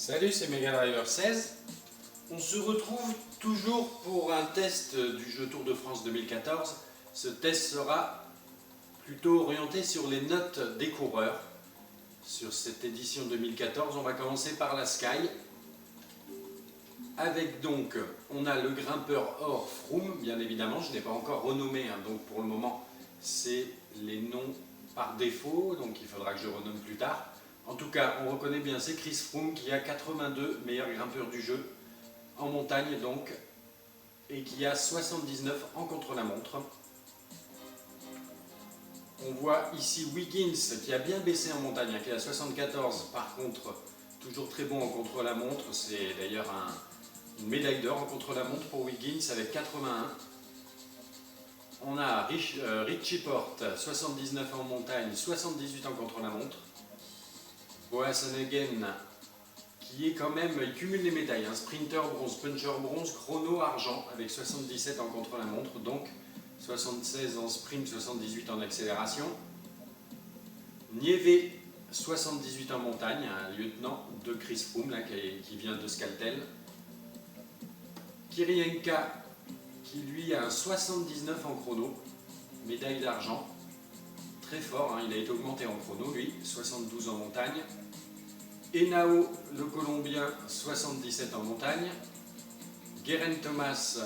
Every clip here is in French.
Salut, c'est Megadriver 16. On se retrouve toujours pour un test du jeu Tour de France 2014. Ce test sera plutôt orienté sur les notes des coureurs. Sur cette édition 2014, on va commencer par la Sky. Avec donc, on a le grimpeur or Froome, bien évidemment, je n'ai pas encore renommé, donc pour le moment, c'est les noms par défaut, donc il faudra que je renomme plus tard. En tout cas, on reconnaît bien, c'est Chris Froome qui a 82 meilleurs grimpeurs du jeu, en montagne donc, et qui a 79 en contre-la-montre. On voit ici Wiggins qui a bien baissé en montagne, qui a 74, par contre, toujours très bon en contre-la-montre, c'est d'ailleurs une médaille d'or en contre-la-montre pour Wiggins avec 81. On a Richie Porte, 79 en montagne, 78 en contre-la-montre. Boasson-Hagen, qui est quand même, il cumule les médailles, sprinter bronze, puncher bronze, chrono argent, avec 77 en contre-la-montre, donc 76 en sprint, 78 en accélération. Nieve, 78 en montagne, un lieutenant de Chris Froome, là, qui vient de Skaltel. Kirienka, qui lui a un 79 en chrono, médaille d'argent. Très fort, il a été augmenté en chrono, lui, 72 en montagne. Henao, le Colombien, 77 en montagne. Geraint Thomas,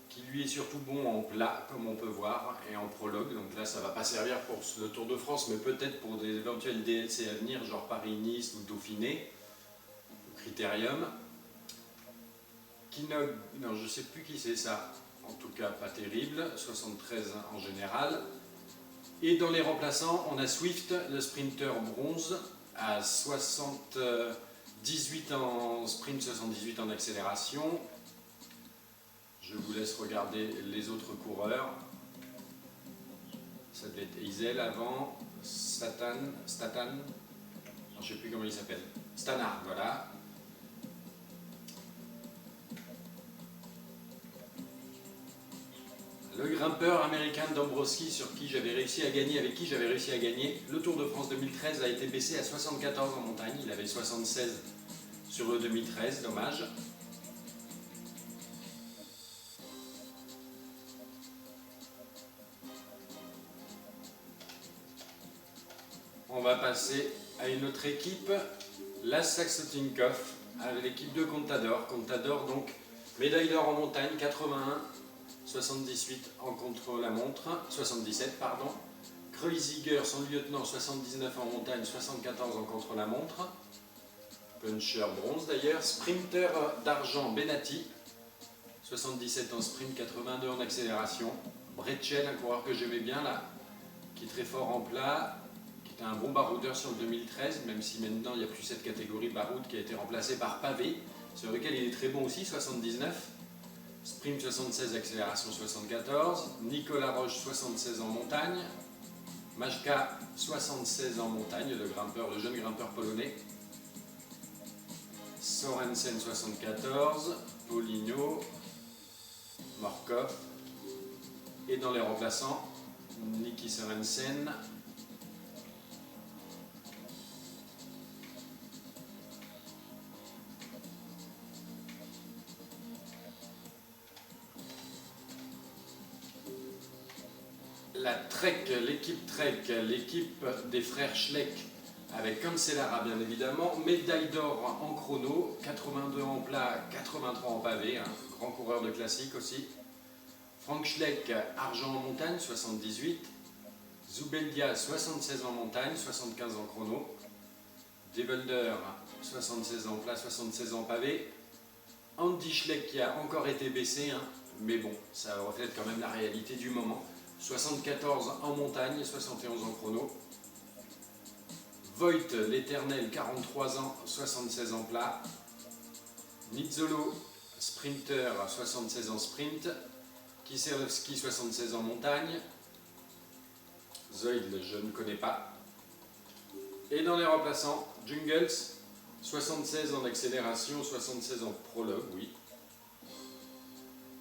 qui lui est surtout bon en plat, comme on peut voir, et en prologue. Donc là, ça ne va pas servir pour le Tour de France, mais peut-être pour des éventuels DLC à venir, genre Paris-Nice ou Dauphiné, ou Critérium. Kinnog, non, je ne sais plus qui c'est ça, en tout cas pas terrible, 73 en général. Et dans les remplaçants, on a Swift, le sprinter bronze, à 78 en sprint, 78 en accélération. Je vous laisse regarder les autres coureurs. Ça devait être Eisel avant, Statan, je ne sais plus comment il s'appelle, Stannard, voilà. Le grimpeur américain Dombrowski avec qui j'avais réussi à gagner le Tour de France 2013 a été baissé à 74 en montagne, il avait 76 sur le 2013, dommage. On va passer à une autre équipe, la Saxo Tinkoff, avec l'équipe de Contador. Contador donc médaille d'or en montagne, 81. 78 en contre-la-montre, 77 pardon. Kreuziger, son lieutenant, 79 en montagne, 74 en contre-la-montre. Puncher bronze d'ailleurs. Sprinter d'argent, Benatti, 77 en sprint, 82 en accélération. Bretschel, un coureur que j'aimais bien là, qui est très fort en plat, qui était un bon baroudeur sur le 2013, même si maintenant il n'y a plus cette catégorie baroud qui a été remplacée par pavé, sur lequel il est très bon aussi, 79. Sprint 76, accélération 74. Nicolas Roche 76 en montagne. Majka 76 en montagne, le jeune grimpeur polonais. Sorensen 74. Poligno. Morkov. Et dans les remplaçants, Niki Sorensen. L'équipe Trek, l'équipe des frères Schleck avec Cancellara bien évidemment, médaille d'or en chrono, 82 en plat, 83 en pavé, grand coureur de classique aussi. Frank Schleck, argent en montagne, 78. Zubeldia, 76 en montagne, 75 en chrono. Develder, 76 en plat, 76 en pavé. Andy Schleck qui a encore été baissé, mais bon, ça reflète quand même la réalité du moment. 74 en montagne, 71 en chrono. Voigt, l'éternel, 43 ans, 76 en plat. Nizzolo, sprinter, 76 en sprint. Kieselowski, 76 en montagne. Zoid, je ne connais pas. Et dans les remplaçants, Jungels, 76 en accélération, 76 en prologue, oui.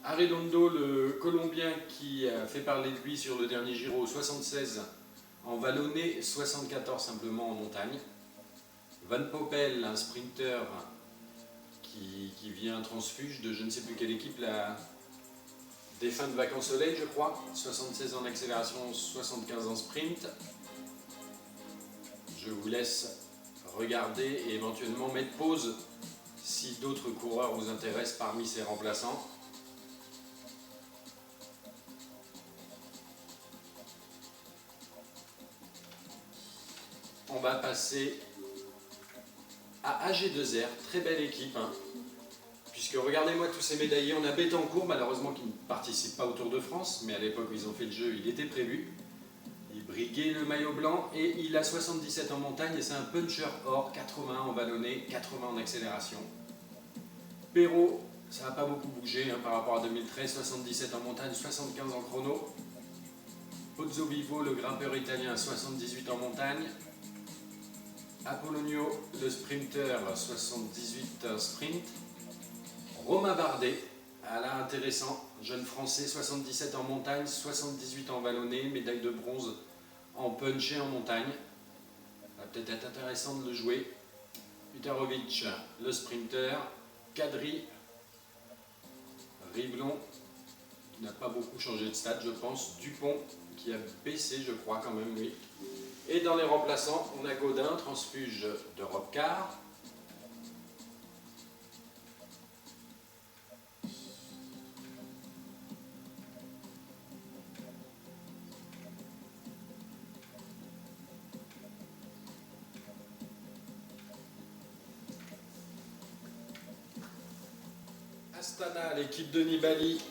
Arredondo, le Colombien qui a fait parler de lui sur le dernier Giro, 76 en vallonné, 74 simplement en montagne. Van Poppel, un sprinter qui vient transfuge de je ne sais plus quelle équipe, la défunte Vacances Soleil, je crois. 76 en accélération, 75 en sprint. Je vous laisse regarder et éventuellement mettre pause si d'autres coureurs vous intéressent parmi ces remplaçants. On va passer à AG2R, très belle équipe, hein. Puisque regardez-moi tous ces médaillés, on a Bettencourt malheureusement qui ne participe pas au Tour de France, mais à l'époque où ils ont fait le jeu, il était prévu. Il briguait le maillot blanc et il a 77 en montagne et c'est un puncher or, 80 en vallonné, 80 en accélération. Perrault, ça n'a pas beaucoup bougé hein, par rapport à 2013, 77 en montagne, 75 en chrono. Pozzovivo, le grimpeur italien, 78 en montagne. Apollonio, le sprinter, 78 sprint. Romain Bardet, là intéressant, jeune français, 77 en montagne, 78 en vallonné, médaille de bronze en punch et en montagne. Ça va peut-être être intéressant de le jouer. Utarovic, le sprinter. Kadri, Riblon, qui n'a pas beaucoup changé de stade, je pense. Dupont, qui a baissé, je crois, quand même, lui. Et dans les remplaçants, on a Gaudin, transfuge d'Europe Car. Astana, l'équipe de Nibali,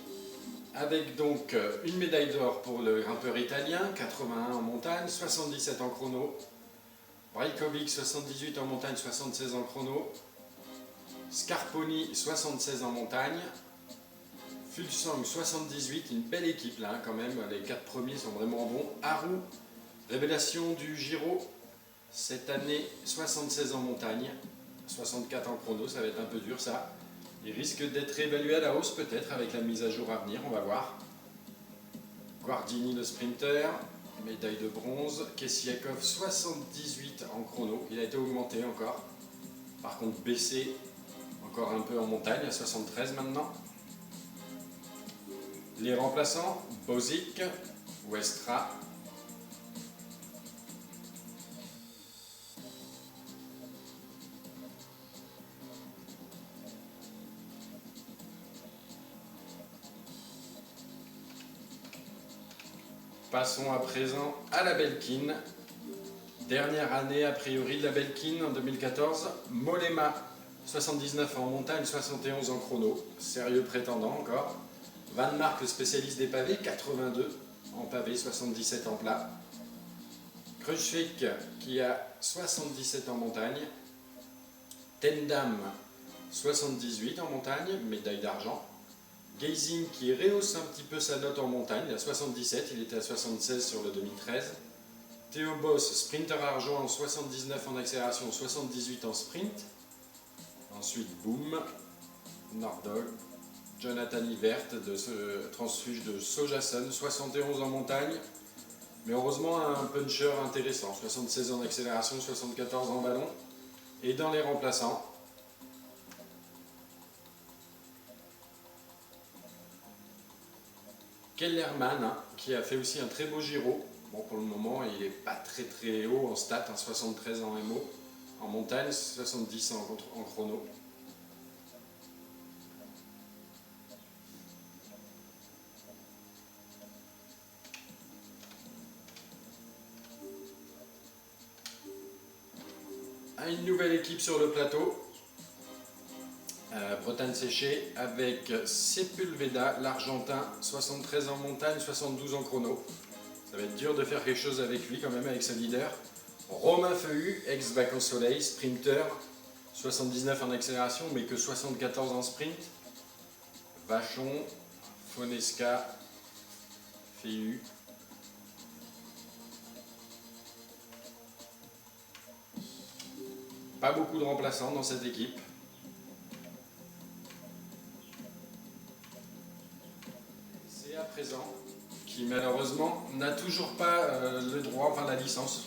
avec donc une médaille d'or pour le grimpeur italien, 81 en montagne, 77 en chrono. Brajkovic, 78 en montagne, 76 en chrono. Scarponi, 76 en montagne. Fulsang, 78, une belle équipe là quand même, les 4 premiers sont vraiment bons. Haru, révélation du Giro, cette année 76 en montagne, 64 en chrono, ça va être un peu dur ça. Il risque d'être évalué à la hausse peut-être avec la mise à jour à venir, on va voir. Guardini le sprinter, médaille de bronze. Kessiakov 78 en chrono, il a été augmenté encore. Par contre baissé encore un peu en montagne, à 73 maintenant. Les remplaçants, Bozic, Westra. Passons à présent à la Belkin. Dernière année a priori de la Belkin en 2014. Mollema, 79 en montagne, 71 en chrono. Sérieux prétendant encore. Van Mark, le spécialiste des pavés, 82 en pavé, 77 en plat. Kruijswijk qui a 77 en montagne. Tendam, 78 en montagne, médaille d'argent. Geising qui rehausse un petit peu sa note en montagne, il a 77, il était à 76 sur le 2013. Theo Boss, sprinter argent en 79 en accélération, 78 en sprint. Ensuite, Boom, Nordog, Jonathan Ivert de ce transfuge de Sojasun, 71 en montagne. Mais heureusement, un puncher intéressant, 76 en accélération, 74 en ballon. Et dans les remplaçants, Kellerman, hein, qui a fait aussi un très beau Giro. Bon, pour le moment, il n'est pas très haut en stats, hein, 73 en MO. En montagne, 70 en chrono. Une nouvelle équipe sur le plateau. Bretagne séchée avec Sepulveda, l'Argentin, 73 en montagne, 72 en chrono. Ça va être dur de faire quelque chose avec lui quand même, avec sa leader. Romain Feuhu, ex-Vacances Soleil, sprinter, 79 en accélération, mais que 74 en sprint. Vachon, Fonesca, Feuhu. Pas beaucoup de remplaçants dans cette équipe. C'est à présent qui malheureusement n'a toujours pas le droit, enfin la licence.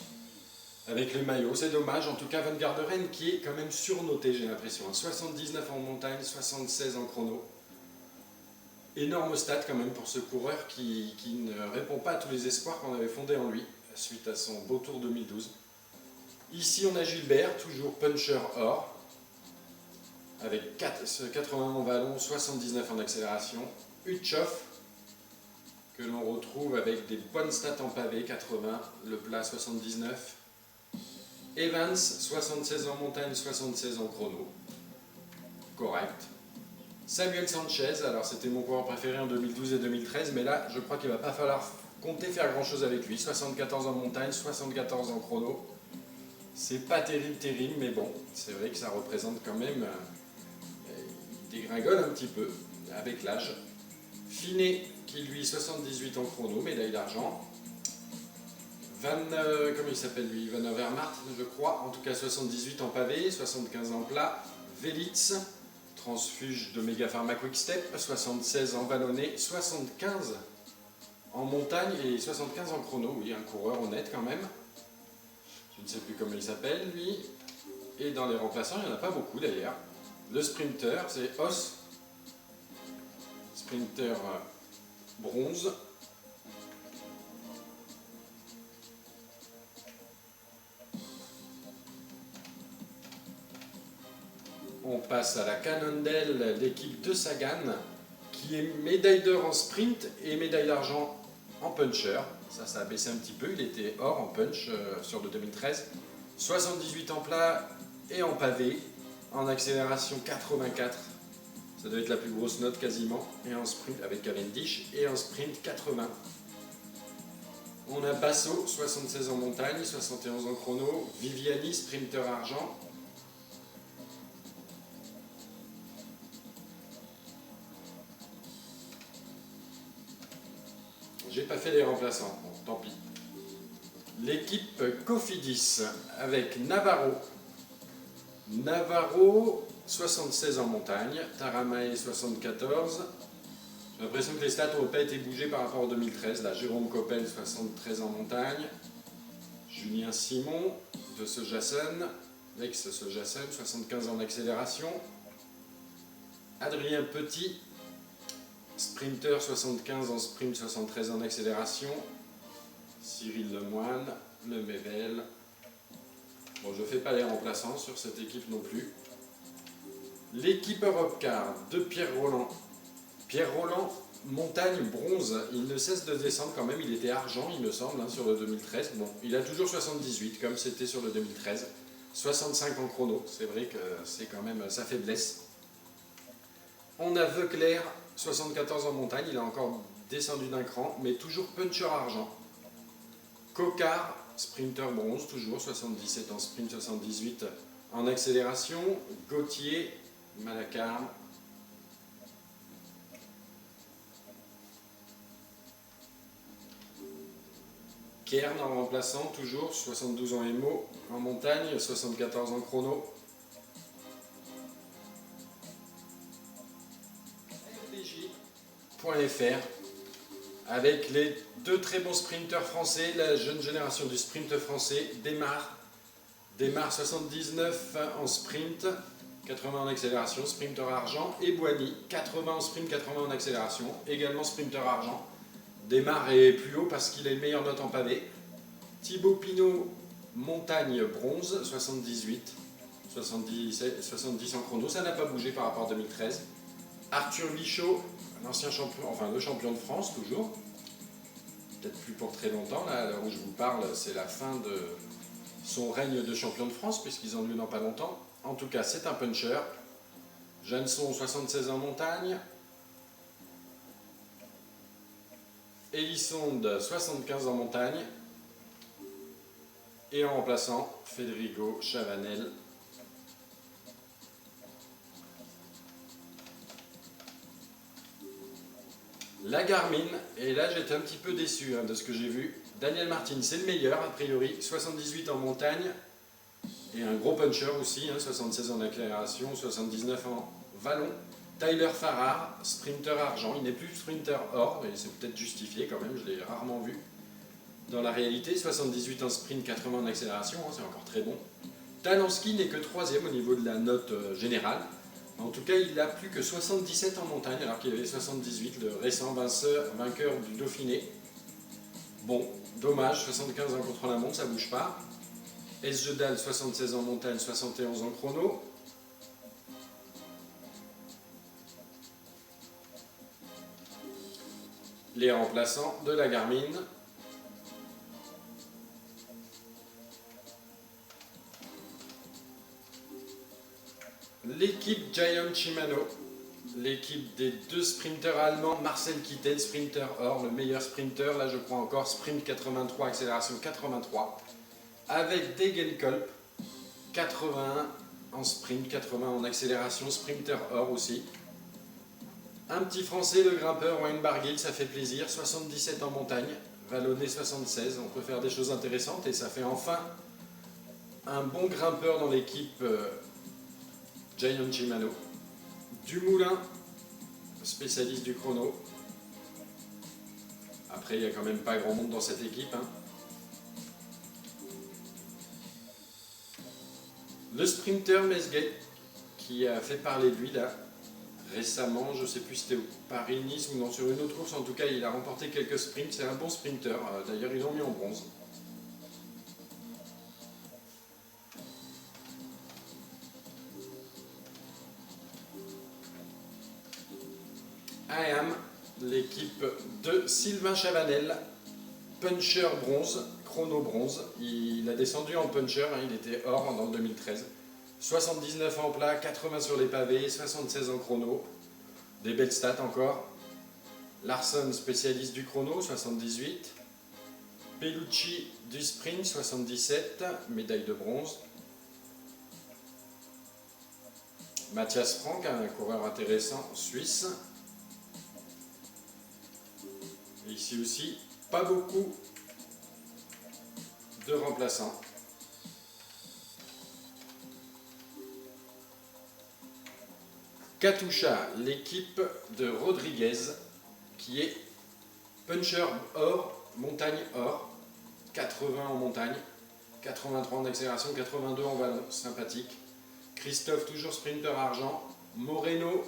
avec le maillot. C'est dommage, en tout cas Van Garderen qui est quand même surnoté, j'ai l'impression. 79 en montagne, 76 en chrono. Énorme stat quand même pour ce coureur qui ne répond pas à tous les espoirs qu'on avait fondés en lui suite à son beau tour 2012. Ici on a Gilbert, toujours puncher or, avec 80 en vallon, 79 en accélération. Utchoff, que l'on retrouve avec des bonnes stats en pavé, 80, le plat 79. Evans, 76 en montagne, 76 en chrono. Correct. Samuel Sanchez, alors c'était mon coureur préféré en 2012 et 2013, mais là je crois qu'il ne va pas falloir compter faire grand chose avec lui. 74 en montagne, 74 en chrono. C'est pas terrible, mais bon, c'est vrai que ça représente quand même, il dégringole un petit peu avec l'âge. Finet, qui lui 78 en chrono, médaille d'argent. Comment il s'appelle lui, Van Avermaet, je crois, en tout cas 78 en pavé, 75 en plat. Velits, transfuge de Mega Pharma Quick-Step, 76 en vallonné, 75 en montagne et 75 en chrono. Oui, un coureur honnête quand même. Je ne sais plus comment il s'appelle lui. Et dans les remplaçants, il n'y en a pas beaucoup d'ailleurs. Le sprinter, c'est Os. Sprinter bronze. On passe à la Cannondale, l'équipe de Sagan, qui est médaille d'or en sprint et médaille d'argent en puncher. Ça a baissé un petit peu, il était or en punch sur le 2013. 78 en plat et en pavé, en accélération 84. Ça doit être la plus grosse note quasiment. Et en sprint avec Cavendish, et en sprint 80. On a Basso, 76 en montagne, 71 en chrono. Viviani, sprinter argent. J'ai pas fait les remplaçants, bon, tant pis. L'équipe Cofidis avec Navarro. Navarro, 76 en montagne, Taramae 74. J'ai l'impression que les stats n'ont pas été bougées par rapport au 2013. Là, Jérôme Coppel, 73 en montagne. Julien Simon de Sojasun, l'ex-Sojasun, 75 en accélération. Adrien Petit, sprinter 75 en sprint, 73 en accélération. Cyril Lemoine, Le Mével. Bon, je ne fais pas les remplaçants sur cette équipe non plus. L'équipe Europcar de Pierre Roland. Pierre Roland, montagne bronze. Il ne cesse de descendre quand même. Il était argent, il me semble, hein, sur le 2013. Bon, il a toujours 78, comme c'était sur le 2013. 65 en chrono. C'est vrai que c'est quand même sa faiblesse. On a Veuclair, 74 en montagne. Il a encore descendu d'un cran, mais toujours puncher argent. Cocard, sprinter bronze, toujours 77 en sprint, 78 en accélération. Gauthier, Malacarne. Kern en remplaçant, toujours 72 en MO, en montagne, 74 en chrono. FDJ.fr avec les deux très bons sprinteurs français, la jeune génération du sprint français, Démarre 79 en sprint, 80 en accélération, sprinter argent, et Boigny, 80 en sprint, 80 en accélération, également sprinter argent. Démarre est plus haut parce qu'il a une meilleure note en pavé. Thibaut Pinot, montagne bronze, 78, 70 en chrono, ça n'a pas bougé par rapport à 2013. Arthur Lichot, l'ancien champion, enfin le champion de France toujours, peut-être plus pour très longtemps, là, à l'heure où je vous parle, c'est la fin de son règne de champion de France, puisqu'ils ont lieu dans pas longtemps. En tout cas, c'est un puncher. Jeanson, 76 en montagne. Elisonde, 75 en montagne. Et en remplaçant, Federico Chavanel. La Garmin, et là j'étais un petit peu déçu de ce que j'ai vu. Daniel Martin, c'est le meilleur a priori, 78 en montagne. Et un gros puncher aussi, 76 en accélération, 79 en vallon. Tyler Farrar, sprinter argent, il n'est plus sprinter or, mais c'est peut-être justifié quand même, je l'ai rarement vu. dans la réalité, 78 en sprint, 80 en accélération, hein, c'est encore très bon. Talansky n'est que 3e au niveau de la note générale. En tout cas, il a plus que 77 en montagne, alors qu'il avait 78, le récent vainqueur du Dauphiné. Bon, dommage, 75 en contre-la-montre, ça bouge pas. Esjedal, 76 en montagne, 71 en chrono. Les remplaçants de la Garmin. L'équipe Giant Shimano, l'équipe des 2 sprinteurs allemands, Marcel Kittel, sprinter or, le meilleur sprinter, là je crois encore, sprint 83, accélération 83, avec Degenkolb, 81 en sprint, 80 en accélération, sprinter or aussi. Un petit français, le grimpeur, Wayne Barguil, ça fait plaisir, 77 en montagne, vallonné 76, on peut faire des choses intéressantes et ça fait enfin un bon grimpeur dans l'équipe Giant Shimano. Dumoulin, spécialiste du chrono. Après, il n'y a quand même pas grand monde dans cette équipe. Hein. Le sprinter Mesguet, qui a fait parler de lui là, récemment, je ne sais plus si c'était Paris-Nice ou non, sur une autre course, en tout cas, il a remporté quelques sprints. C'est un bon sprinter. D'ailleurs, ils l'ont mis en bronze. IAM, l'équipe de Sylvain Chavanel, puncher bronze, chrono bronze. Il a descendu en puncher, hein, il était or en 2013. 79 en plat, 80 sur les pavés, 76 en chrono. Des belles stats encore. Larsson, spécialiste du chrono, 78. Bellucci du sprint, 77, médaille de bronze. Mathias Frank, un coureur intéressant, suisse. Et ici aussi, pas beaucoup de remplaçants. Katusha, l'équipe de Rodriguez, qui est puncher or, montagne or, 80 en montagne, 83 en accélération, 82 en vallon, sympathique. Christophe, toujours sprinter argent. Moreno,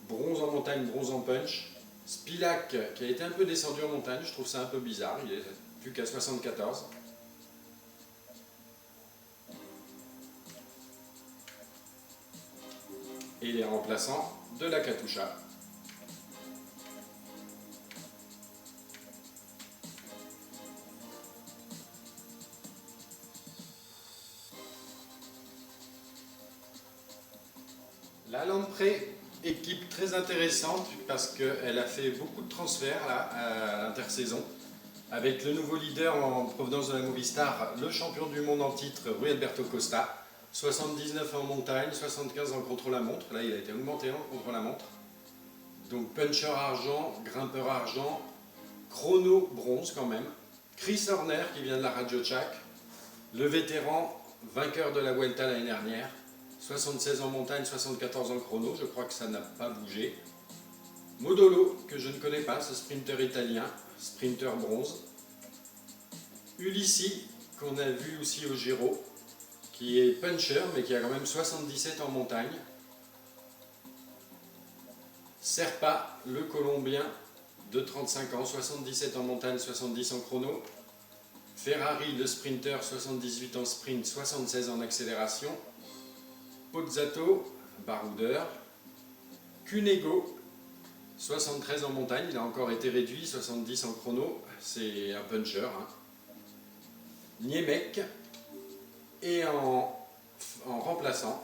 bronze en montagne, bronze en punch. Spilak, qui a été un peu descendu en montagne, je trouve ça un peu bizarre, il est plus qu'à 74. Et les remplaçants de la Katusha. La Lamprey, équipe très intéressante parce qu'elle a fait beaucoup de transferts là, à l'intersaison. Avec le nouveau leader en provenance de la Movistar, le champion du monde en titre, Rui Alberto Costa. 79 en montagne, 75 en contre-la-montre. Là, il a été augmenté en contre-la-montre. Donc puncher argent, grimpeur argent, chrono bronze quand même. Chris Horner qui vient de la Radio Shack. Le vétéran, vainqueur de la Vuelta l'année dernière. 76 en montagne, 74 en chrono. Je crois que ça n'a pas bougé. Modolo, que je ne connais pas, ce sprinter italien, sprinter bronze. Ulissi, qu'on a vu aussi au Giro, qui est puncher, mais qui a quand même 77 en montagne. Serpa, le Colombien, de 35 ans, 77 en montagne, 70 en chrono. Ferrari, le sprinter, 78 en sprint, 76 en accélération. Pozzato, baroudeur. Cunego, 73 en montagne, il a encore été réduit, 70 en chrono, c'est un puncher. Hein. Niemek, et en remplaçant,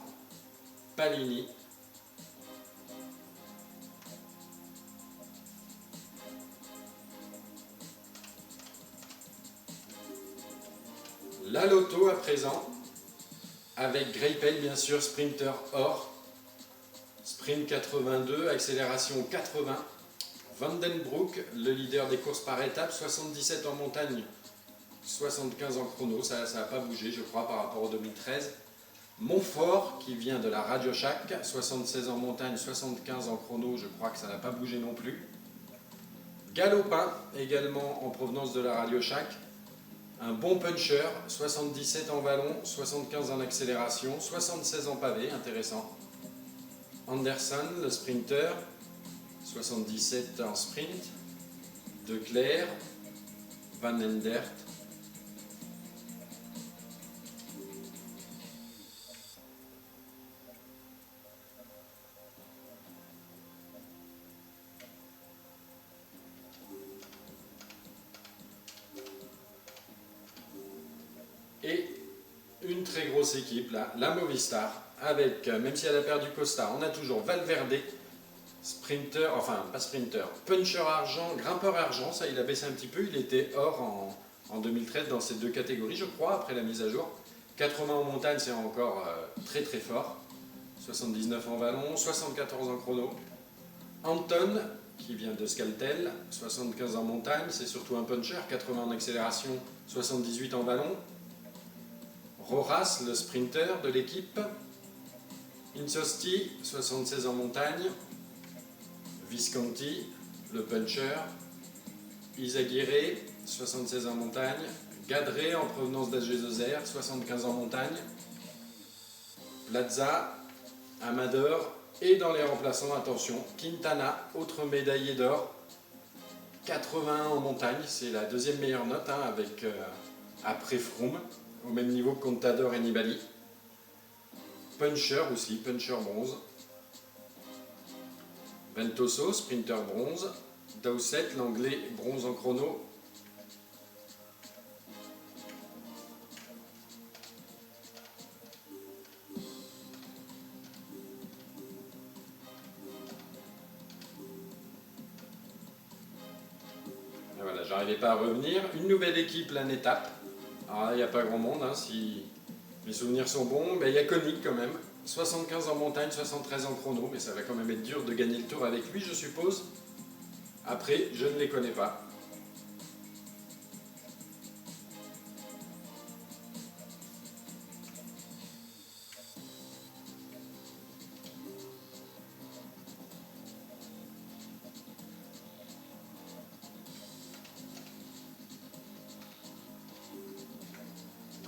Palini. La Lotto à présent, avec Greipel bien sûr, sprinter or, sprint 82, accélération 80. Vandenbroek, le leader des courses par étapes, 77 en montagne, 75 en chrono, ça n'a pas bougé je crois par rapport au 2013. Montfort qui vient de la Radio Shack, 76 en montagne, 75 en chrono, je crois que ça n'a pas bougé non plus. Galopin, également en provenance de la Radio Shack. Un bon puncher, 77 en vallon, 75 en accélération, 76 en pavé, intéressant. Anderson, le sprinter, 77 en sprint. De Clerc, Van Endert. Et une très grosse équipe là, la Movistar, avec, même si elle a perdu Costa, on a toujours Valverde, sprinter, enfin pas sprinter, puncher argent, grimpeur argent, ça il a baissé un petit peu, il était or en 2013 dans ces deux catégories je crois, après la mise à jour. 80 en montagne c'est encore très très fort, 79 en vallon, 74 en chrono. Anton, qui vient de Skaltel, 75 en montagne, c'est surtout un puncher, 80 en accélération, 78 en vallon. Rojas, le sprinter de l'équipe. Insosti, 76 en montagne. Visconti, le puncher. Izaguirre, 76 en montagne. Gadré, en provenance d'AG2R, 75 en montagne. Plaza, Amador. Et dans les remplaçants, attention, Quintana, autre médaillé d'or. 81 en montagne, c'est la deuxième meilleure note, hein, avec, après Froome, au même niveau que Contador et Nibali. Puncher aussi, puncher bronze. Ventoso, sprinter bronze. Dowsett, l'anglais, bronze en chrono. Et voilà, j'arrivais pas à revenir. Une nouvelle équipe, l'étape. Alors là, il n'y a pas grand monde, hein, si mes souvenirs sont bons. Mais il y a Koenig quand même. 75 en montagne, 73 en chrono. Mais ça va quand même être dur de gagner le tour avec lui, je suppose. Après, je ne les connais pas.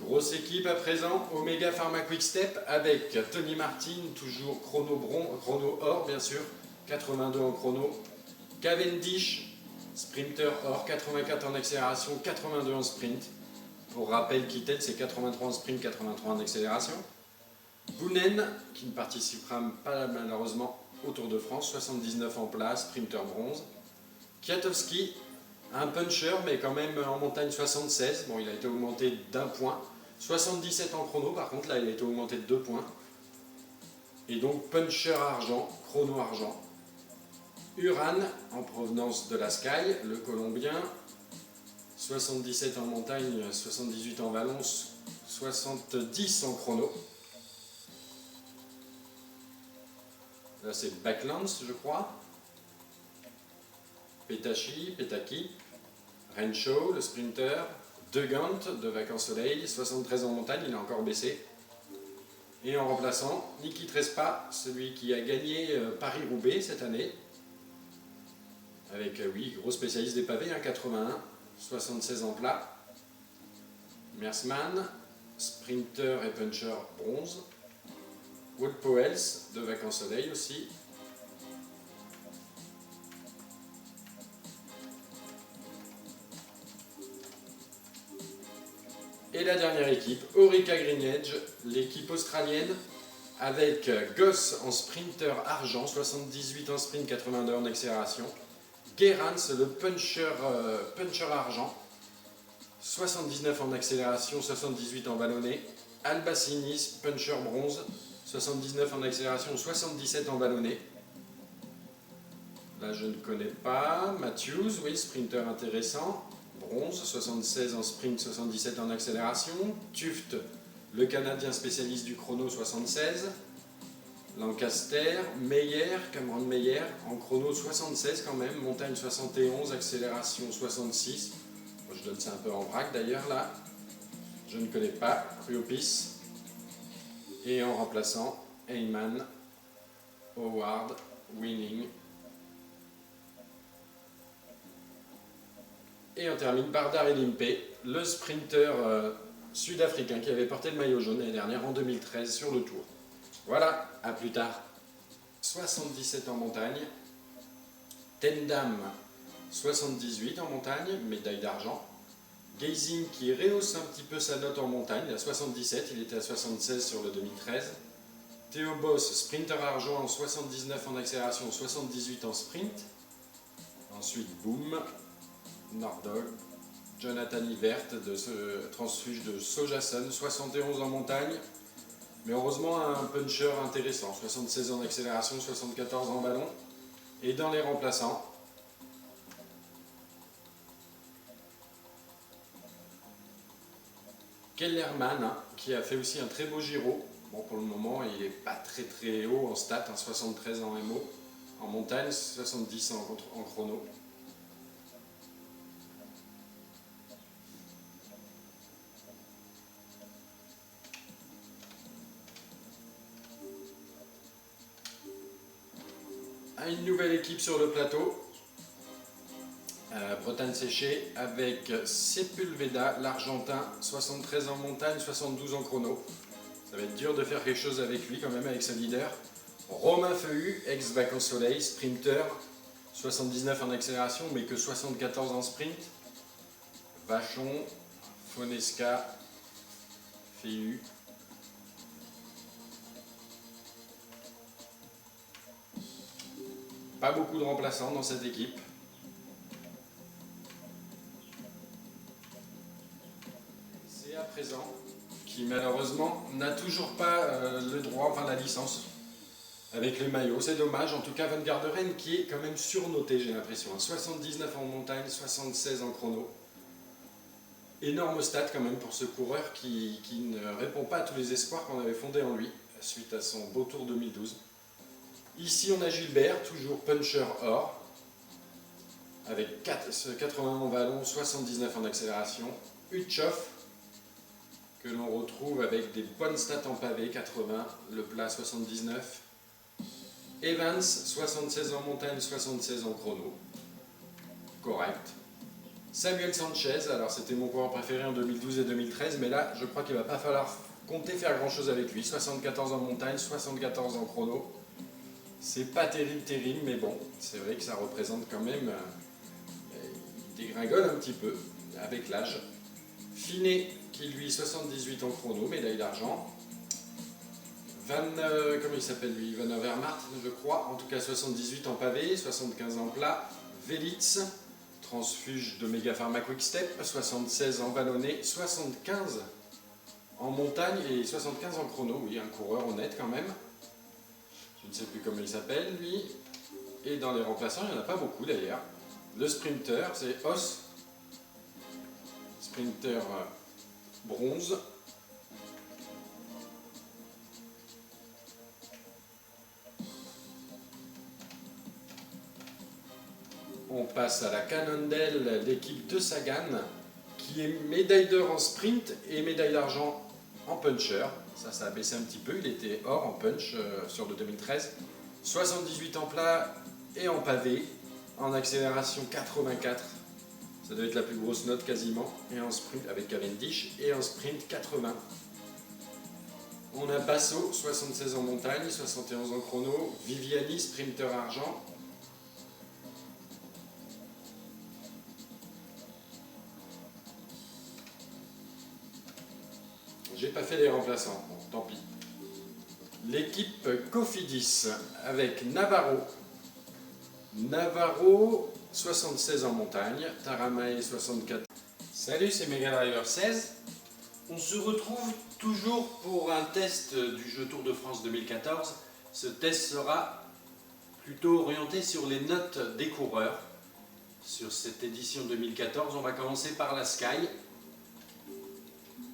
Grosse équipe à présent, Omega Pharma Quick-Step avec Tony Martin, toujours chrono or bien sûr, 82 en chrono. Cavendish, sprinter or, 84 en accélération, 82 en sprint. Pour rappel, Kittel c'est 83 en sprint, 83 en accélération. Bounen, qui ne participera pas malheureusement au Tour de France, 79 en place, sprinter bronze. Kwiatkowski, un puncher, mais quand même en montagne 76. Bon, il a été augmenté d'un point. 77 en chrono, par contre, là, il a été augmenté de 2 points. Et donc, puncher argent, chrono argent. Uran, en provenance de la Sky, le Colombien. 77 en montagne, 78 en vallon, 70 en chrono. Là, c'est Backlands, je crois. Petaki, Renshaw, le sprinter, De Gant, de Vacances Soleil, 73 en montagne, il a encore baissé. Et en remplaçant, Niki Trespa, celui qui a gagné Paris-Roubaix cette année. Avec, oui, gros spécialiste des pavés, hein, 81, 76 en plat. Mersman, sprinter et puncher bronze. Wout Poels, de Vacances Soleil aussi. Et la dernière équipe, Orica Green Edge, l'équipe australienne, avec Goss en sprinter argent, 78 en sprint, 82 en accélération. Gerrans, le puncher argent, 79 en accélération, 78 en vallonné. Albacinis, puncher bronze, 79 en accélération, 77 en vallonné. Là je ne connais pas. Matthews, oui, sprinter intéressant. Bronze, 76 en sprint, 77 en accélération. Tuft, le Canadien spécialiste du chrono, 76. Lancaster, Cameron Meyer, en chrono 76 quand même, montagne 71, accélération 66. Moi, je donne ça un peu en vrac d'ailleurs là. Je ne connais pas. Priopis. Et en remplaçant, Heyman, Howard, Winning. Et on termine par Daryl Impey, le sprinter sud-africain qui avait porté le maillot jaune l'année dernière en 2013 sur le Tour. Voilà, à plus tard. 77 en montagne. Tendam, 78 en montagne, médaille d'argent. Gazing qui rehausse un petit peu sa note en montagne, il a 77, il était à 76 sur le 2013. Theo Boss, sprinter argent en 79 en accélération, 78 en sprint. Ensuite, Boom, Nordog, Jonathan Ivert de ce transfuge de Sojason, 71 en montagne. Mais heureusement, un puncher intéressant, 76 en accélération, 74 en ballon. Et dans les remplaçants, Kellerman, hein, qui a fait aussi un très beau Giro. Bon, pour le moment, il n'est pas très haut en stats, hein, 73 en MO. En montagne, 70 en chrono. Une nouvelle équipe sur le plateau. Bretagne séchée avec Sepulveda, l'Argentin, 73 en montagne, 72 en chrono. Ça va être dur de faire quelque chose avec lui quand même, avec sa leader. Romain Feuhu, ex-Vacances au Soleil, sprinter, 79 en accélération mais que 74 en sprint. Vachon, Fonesca, Feuhu. Pas beaucoup de remplaçants dans cette équipe. C'est à présent qui malheureusement n'a toujours pas le droit, enfin la licence avec les maillots. C'est dommage, en tout cas Van Garderen qui est quand même surnoté, j'ai l'impression. 79 en montagne, 76 en chrono. Énorme stat quand même pour ce coureur qui ne répond pas à tous les espoirs qu'on avait fondés en lui suite à son beau tour 2012. Ici on a Gilbert, toujours puncher or, avec 80 en ballon, 79 en accélération. Utchoff, que l'on retrouve avec des bonnes stats en pavé, 80, le plat 79. Evans, 76 en montagne, 76 en chrono. Correct. Samuel Sanchez, alors c'était mon coureur préféré en 2012 et 2013, mais là je crois qu'il ne va pas falloir compter faire grand chose avec lui. 74 en montagne, 74 en chrono. C'est pas terrible, mais bon, c'est vrai que ça représente quand même. Il dégringole un petit peu avec l'âge. Finet, qui lui 78 en chrono, médaille d'argent. Comment il s'appelle lui, Van Avermaet, je crois, en tout cas 78 en pavé, 75 en plat. Velits, transfuge de Mega Pharma Quick-Step, 76 en vallonné, 75 en montagne et 75 en chrono. Oui, un coureur honnête quand même. Je ne sais plus comment il s'appelle lui. Et dans les remplaçants, il n'y en a pas beaucoup d'ailleurs. Le sprinter, c'est Os. Sprinter bronze. On passe à la Cannondale, l'équipe de Sagan, qui est médaille d'or en sprint et médaille d'argent en puncher. Ça a baissé un petit peu, il était or en punch sur le 2013. 78 en plat et en pavé, en accélération 84. Ça doit être la plus grosse note quasiment, et en sprint avec Cavendish, et en sprint 80. On a Basso, 76 en montagne, 71 en chrono. Viviani, sprinter argent. J'ai pas fait les remplaçants, bon, tant pis. L'équipe Cofidis avec Navarro. Navarro, 76 en montagne, Taramae 64. Salut, c'est Mega Driver 16. On se retrouve toujours pour un test du jeu Tour de France 2014. Ce test sera plutôt orienté sur les notes des coureurs. Sur cette édition 2014, on va commencer par la Sky.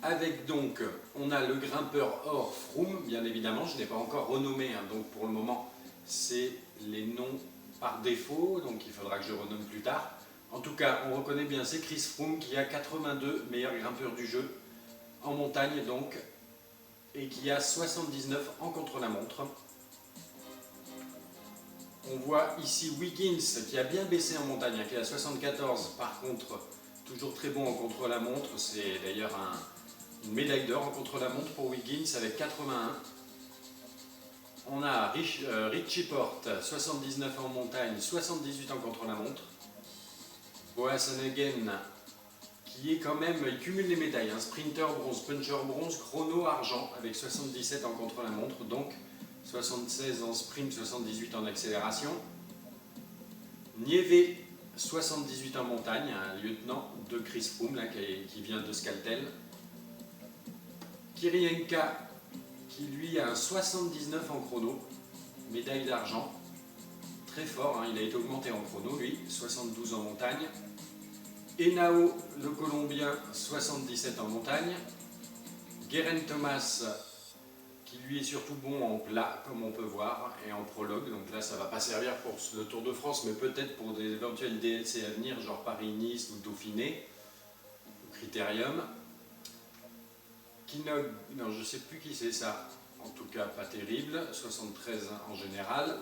Avec donc, on a le grimpeur or Froome, bien évidemment, je n'ai pas encore renommé, hein, donc pour le moment, c'est les noms par défaut, donc il faudra que je renomme plus tard. En tout cas, on reconnaît bien, c'est Chris Froome qui a 82 meilleurs grimpeurs du jeu, en montagne donc, et qui a 79 en contre-la-montre. On voit ici Wiggins qui a bien baissé en montagne, hein, qui a 74, par contre toujours très bon en contre-la-montre. C'est d'ailleurs une médaille d'or en contre-la-montre pour Wiggins avec 81. On a Richie Porte, 79 en montagne, 78 en contre-la-montre. Boasson-Hagen, qui est quand même, il cumule les médailles, hein. Sprinter bronze, puncher bronze, chrono argent, avec 77 en contre-la-montre, donc 76 en sprint, 78 en accélération. Nieve, 78 en montagne, un lieutenant de Chris Froome, là, qui vient de Skaltel. Kirienka, qui lui a un 79 en chrono, médaille d'argent, très fort, hein, il a été augmenté en chrono, lui, 72 en montagne. Henao, le Colombien, 77 en montagne. Geraint Thomas, qui lui est surtout bon en plat, comme on peut voir, et en prologue. Donc là, ça ne va pas servir pour le Tour de France, mais peut-être pour des éventuels DLC à venir, genre Paris-Nice ou Dauphiné, ou Critérium. Kinog, non, je ne sais plus qui c'est ça, en tout cas pas terrible, 73 en général.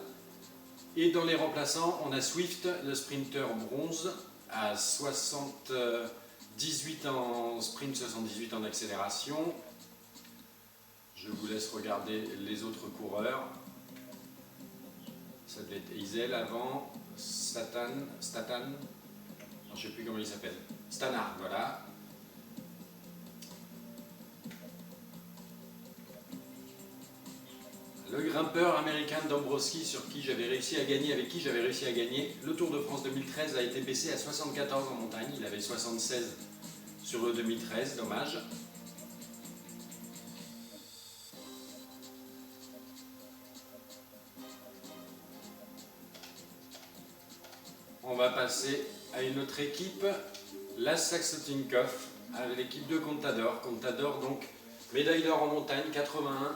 Et dans les remplaçants, on a Swift, le sprinter bronze, à 78 en sprint, 78 en accélération. Je vous laisse regarder les autres coureurs. Ça devait être Eisel avant, Statan, je ne sais plus comment il s'appelle, Stannard, voilà. Le grimpeur américain Dombrowski, avec qui j'avais réussi à gagner le Tour de France 2013, a été baissé à 74 en montagne. Il avait 76 sur le 2013, dommage. On va passer à une autre équipe, la Saxo Tinkoff, avec l'équipe de Contador. Contador, donc, médaille d'or en montagne, 81.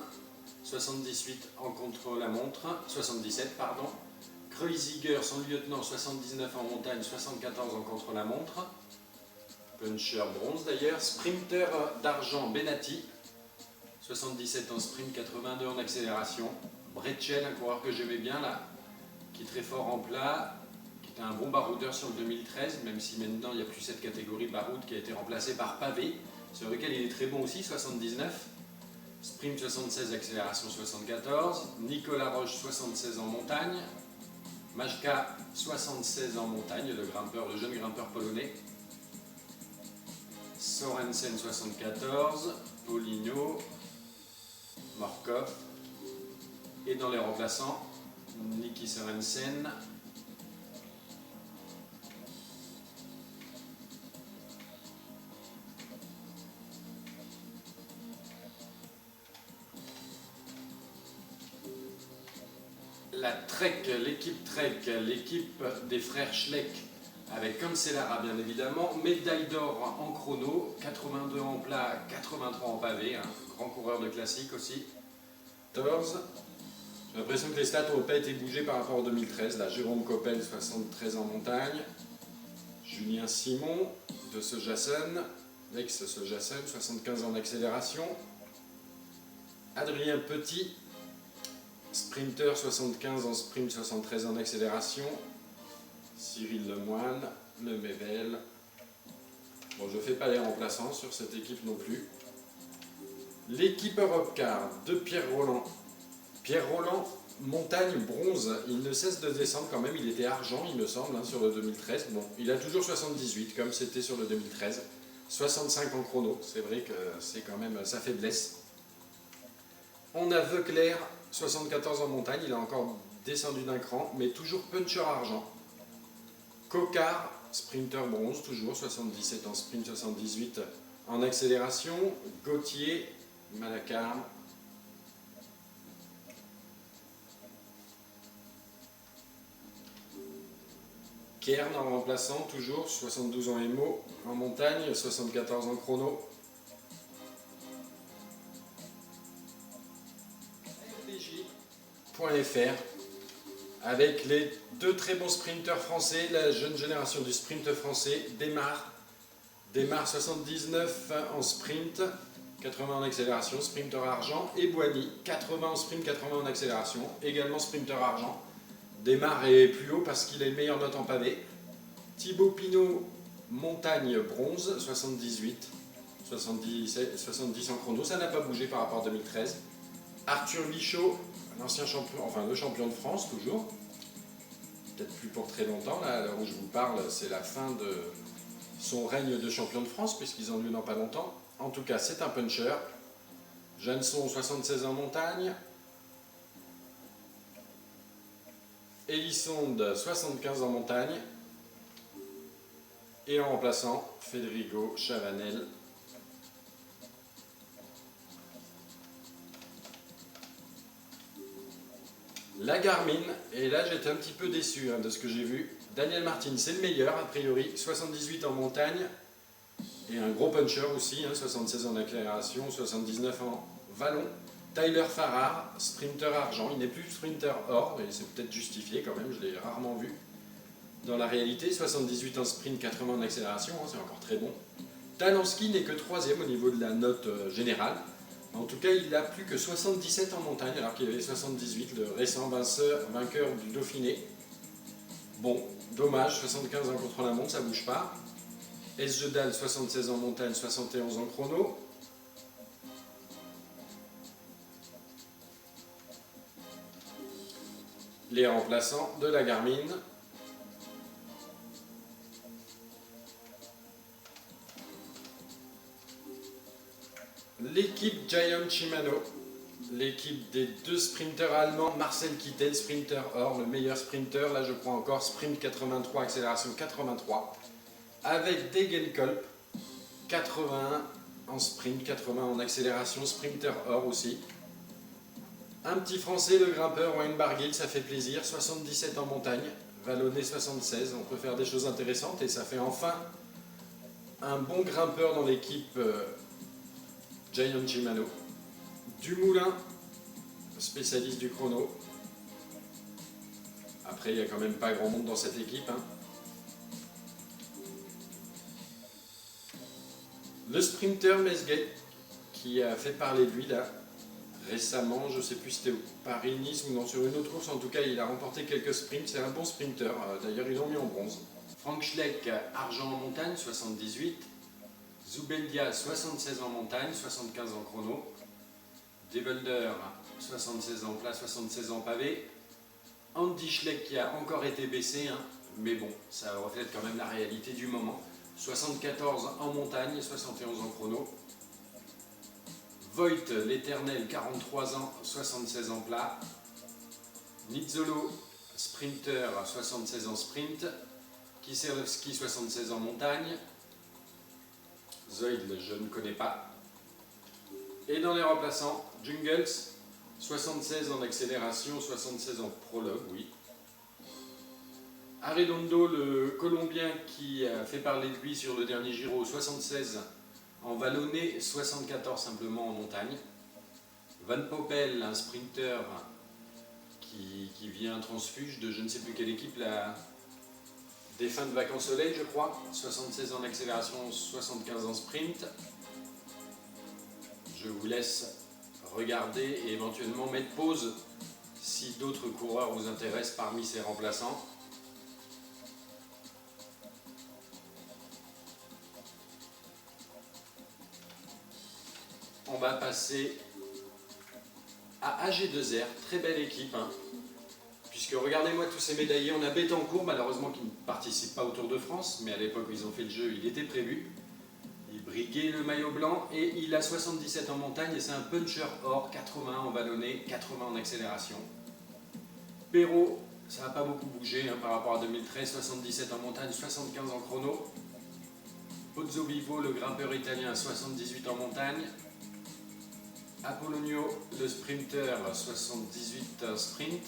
78 en contre-la-montre, 77 pardon. Kreuziger, son lieutenant, 79 en montagne, 74 en contre-la-montre. Puncher bronze d'ailleurs. Sprinter d'argent, Benatti, 77 en sprint, 82 en accélération. Bretschel, un coureur que j'aimais bien là, qui est très fort en plat, qui était un bon baroudeur sur le 2013, même si maintenant il n'y a plus cette catégorie baroud qui a été remplacée par pavé, sur lequel il est très bon aussi, 79. Sprint 76, accélération 74. Nicolas Roche 76 en montagne. Majka 76 en montagne, le jeune grimpeur polonais. Sorensen 74. Poligno. Morkov. Et dans les remplaçants, Niki Sorensen. La Trek, l'équipe Trek, l'équipe des frères Schleck, avec Cancellara bien évidemment, médaille d'or en chrono, 82 en plat, 83 en pavé, hein, grand coureur de classique aussi. 14. J'ai l'impression que les stats n'ont pas été bougées par rapport au 2013. Là, Jérôme Coppel, 73 en montagne. Julien Simon, de Sojason, ex-Sojason, 75 en accélération. Adrien Petit, sprinter, 75 en sprint, 73 en accélération. Cyril Lemoine, Le Mével. Bon, je ne fais pas les remplaçants sur cette équipe non plus. L'équipe Europcar de Pierre Roland. Pierre Roland, montagne bronze. Il ne cesse de descendre quand même. Il était argent, il me semble, hein, sur le 2013. Bon, il a toujours 78, comme c'était sur le 2013. 65 en chrono. C'est vrai que c'est quand même sa faiblesse. On a Veuclair, 74 en montagne. Il a encore descendu d'un cran, mais toujours puncher argent. Cocard, sprinter bronze, toujours 77 en sprint, 78 en accélération. Gauthier, Malacarne. Kern en remplaçant, toujours 72 en MO, en montagne, 74 en chrono. FDJ.fr avec les deux très bons sprinteurs français, la jeune génération du sprint français, Démarre 79 en sprint, 80 en accélération, sprinter argent, et Boigny, 80 en sprint, 80 en accélération, également sprinter argent. Démarre est plus haut parce qu'il a une meilleure note en pavé. Thibaut Pinot, montagne bronze, 78, 70 en chrono, ça n'a pas bougé par rapport à 2013. Arthur Vichot, l'ancien champion, enfin le champion de France toujours, peut-être plus pour très longtemps, là, à l'heure où je vous parle, c'est la fin de son règne de champion de France, puisqu'ils ont lieu dans pas longtemps. En tout cas, c'est un puncher. Jeanson, 76 en montagne. Elisonde, 75 en montagne. Et en remplaçant, Federico Chavanel. La Garmin, et là j'étais un petit peu déçu de ce que j'ai vu. Daniel Martin, c'est le meilleur a priori, 78 en montagne. Et un gros puncher aussi, 76 en accélération, 79 en vallon. Tyler Farrar, sprinter argent, il n'est plus sprinter or, et c'est peut-être justifié quand même, je l'ai rarement vu. Dans la réalité, 78 en sprint, 80 en accélération, c'est encore très bon. Talansky n'est que 3e au niveau de la note générale. En tout cas, il n'a plus que 77 en montagne, alors qu'il avait 78, le récent vainqueur du Dauphiné. Bon, dommage, 75 en contre-la-montre, ça bouge pas. Esjedal, 76 en montagne, 71 en chrono. Les remplaçants de la Garmin. L'équipe Giant Shimano, l'équipe des deux sprinters allemands, Marcel Kittel, sprinter or, le meilleur sprinter, là je crois encore, sprint 83, accélération 83, avec Degenkolb, 81 en sprint, 80 en accélération, sprinter or aussi. Un petit français, le grimpeur Wayne Barguil, ça fait plaisir, 77 en montagne, vallonné 76, on peut faire des choses intéressantes et ça fait enfin un bon grimpeur dans l'équipe Giant Shimano. Dumoulin, spécialiste du chrono. Après, il n'y a quand même pas grand monde dans cette équipe. Le sprinter Mesgate, qui a fait parler de lui là, récemment, je ne sais plus si c'était Paris-Nice ou non, sur une autre course, en tout cas, il a remporté quelques sprints, c'est un bon sprinter, d'ailleurs ils l'ont mis en bronze. Frank Schleck, argent en montagne, 78. Zubeldia, 76 en montagne, 75 en chrono. Develder, 76 en plat, 76 en pavé. Andy Schleck qui a encore été baissé, mais bon, ça reflète quand même la réalité du moment. 74 en montagne, 71 en chrono. Voigt, l'éternel, 43 ans, 76 en plat. Nizzolo, sprinter, 76 en sprint. Kieselowski, 76 en montagne. Zoid, je ne connais pas. Et dans les remplaçants, Jungels, 76 en accélération, 76 en prologue, oui. Arredondo, le Colombien qui a fait parler de lui sur le dernier Giro, 76 en vallonné, 74 simplement en montagne. Van Poppel, un sprinter qui vient transfuge de je ne sais plus quelle équipe, des fins de vacances soleil, je crois. 76 en accélération, 75 en sprint. Je vous laisse regarder et éventuellement mettre pause si d'autres coureurs vous intéressent parmi ces remplaçants. On va passer à AG2R, très belle équipe. Puisque regardez-moi tous ces médaillés, on a Bettencourt malheureusement qui ne participe pas au Tour de France, mais à l'époque où ils ont fait le jeu, il était prévu. Il briguait le maillot blanc et il a 77 en montagne et c'est un puncher or, 80 en vallonné, 80 en accélération. Perrault, ça n'a pas beaucoup bougé par rapport à 2013, 77 en montagne, 75 en chrono. Pozzovivo, le grimpeur italien, 78 en montagne. Apollonio, le sprinter, 78 sprint.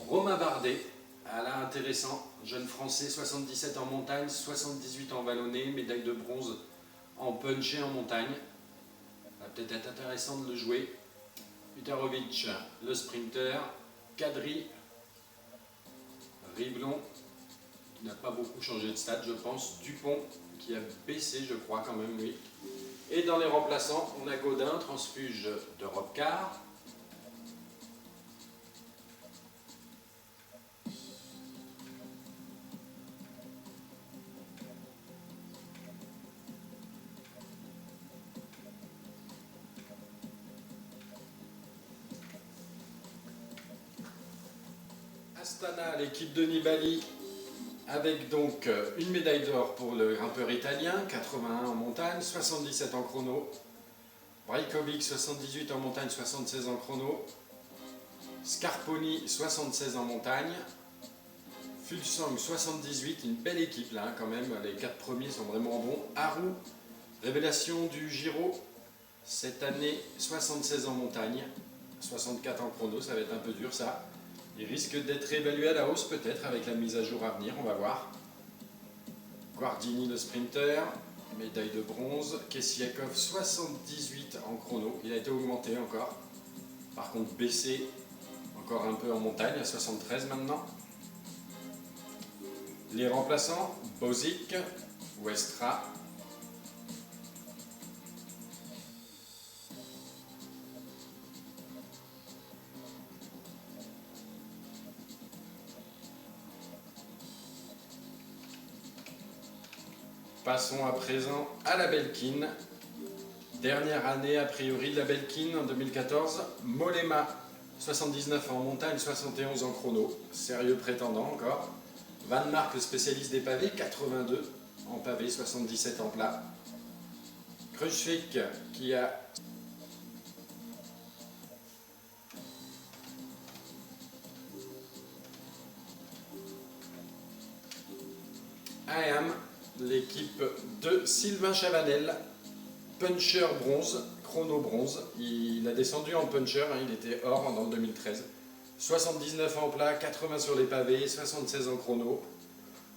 Romain Bardet, là intéressant, jeune français, 77 en montagne, 78 en vallonné, médaille de bronze en punch et en montagne. Ça va peut-être être intéressant de le jouer. Utarovic, le sprinter. Kadri, Riblon, qui n'a pas beaucoup changé de stade, je pense. Dupont, qui a baissé, je crois, quand même, lui. Et dans les remplaçants, on a Gaudin, transfuge d'Europe Car. Astana, l'équipe de Nibali, avec donc une médaille d'or pour le grimpeur italien, 81 en montagne, 77 en chrono. Brajkovic, 78 en montagne, 76 en chrono. Scarponi, 76 en montagne. Fulsang, 78, une belle équipe là quand même, les 4 premiers sont vraiment bons. Haru, révélation du Giro, cette année 76 en montagne, 64 en chrono, ça va être un peu dur ça. Il risque d'être évalué à la hausse peut-être avec la mise à jour à venir, on va voir. Guardini le sprinter, médaille de bronze. Kessiakov 78 en chrono, il a été augmenté encore. Par contre baissé encore un peu en montagne, à 73 maintenant. Les remplaçants, Bozic, Westra. Passons à présent à la Belkin. Dernière année a priori de la Belkin en 2014. Mollema, 79 en montagne, 71 en chrono. Sérieux prétendant encore. Van Mark, le spécialiste des pavés, 82 en pavé, 77 en plat. Kruijswijk qui a AM, l'équipe de Sylvain Chavanel, puncher bronze, chrono bronze. Il a descendu en puncher, il était or en 2013. 79 en plat, 80 sur les pavés, 76 en chrono.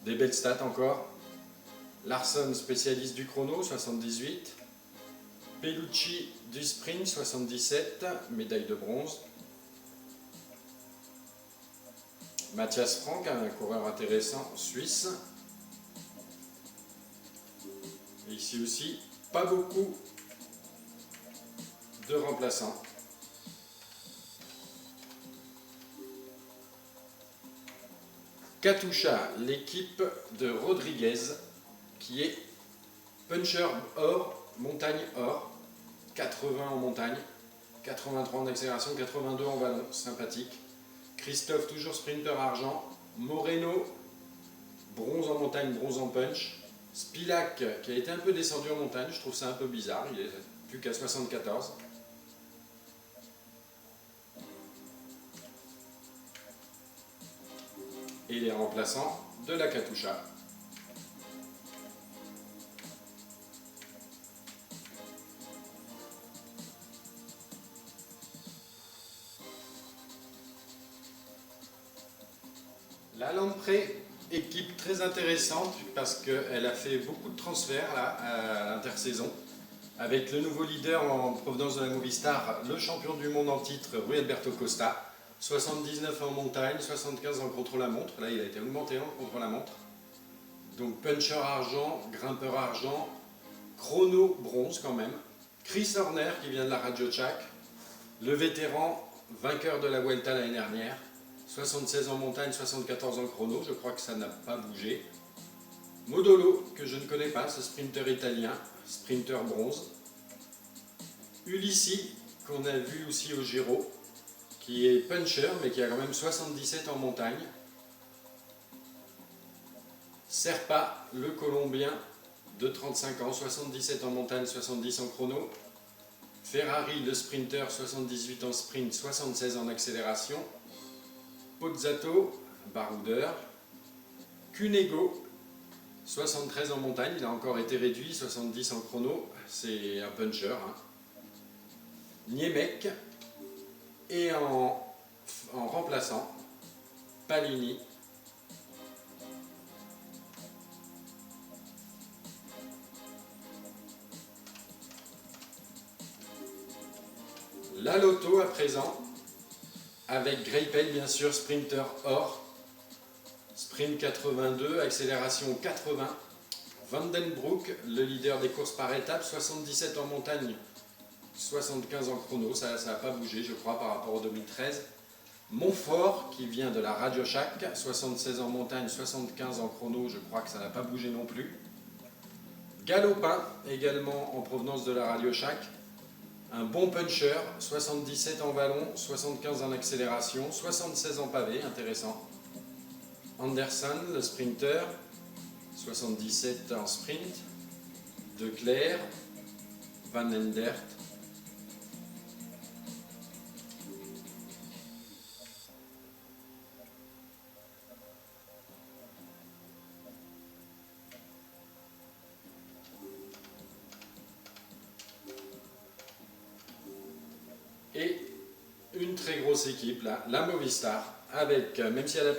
Des belles stats encore. Larsson, spécialiste du chrono, 78. Pellucci du sprint, 77, médaille de bronze. Mathias Frank, un coureur intéressant, suisse. Et ici aussi, pas beaucoup de remplaçants. Katusha, l'équipe de Rodriguez, qui est puncher or, montagne or, 80 en montagne, 83 en accélération, 82 en vallon, sympathique. Christophe, toujours sprinter argent. Moreno, bronze en montagne, bronze en punch. Spilak, qui a été un peu descendu en montagne, je trouve ça un peu bizarre, il est plus qu'à 74. Et les remplaçants de la Katusha. La Lamprey, équipe très intéressante parce qu'elle a fait beaucoup de transferts là, à l'intersaison. Avec le nouveau leader en provenance de la Movistar, le champion du monde en titre, Rui Alberto Costa. 79 en montagne, 75 en contre-la-montre. Là, il a été augmenté en contre-la-montre. Donc, puncher argent, grimpeur argent, chrono bronze quand même. Chris Horner qui vient de la Radio Shack. Le vétéran, vainqueur de la Vuelta l'année dernière. 76 en montagne, 74 en chrono. Je crois que ça n'a pas bougé. Modolo, que je ne connais pas, ce sprinter italien, sprinter bronze. Ulissi, qu'on a vu aussi au Giro, qui est puncher, mais qui a quand même 77 en montagne. Serpa, le Colombien, de 35 ans, 77 en montagne, 70 en chrono. Ferrari, le sprinter, 78 en sprint, 76 en accélération. Pozzato, baroudeur. Cunego, 73 en montagne, il a encore été réduit, 70 en chrono, c'est un puncher. Hein. Niemek, et en remplaçant, Palini. La Lotto à présent, avec Greipel bien sûr, sprinter or. Sprint 82, accélération 80. Vandenbroek, le leader des courses par étapes, 77 en montagne, 75 en chrono, ça n'a pas bougé je crois par rapport au 2013. Montfort, qui vient de la Radio Shack, 76 en montagne, 75 en chrono, je crois que ça n'a pas bougé non plus. Galopin, également en provenance de la Radio Shack, un bon puncher, 77 en vallon, 75 en accélération, 76 en pavé, intéressant. Anderson, le sprinter, 77 en sprint. De Clerc, Van Endert. Et une très grosse équipe, là, la Movistar, avec, même si elle a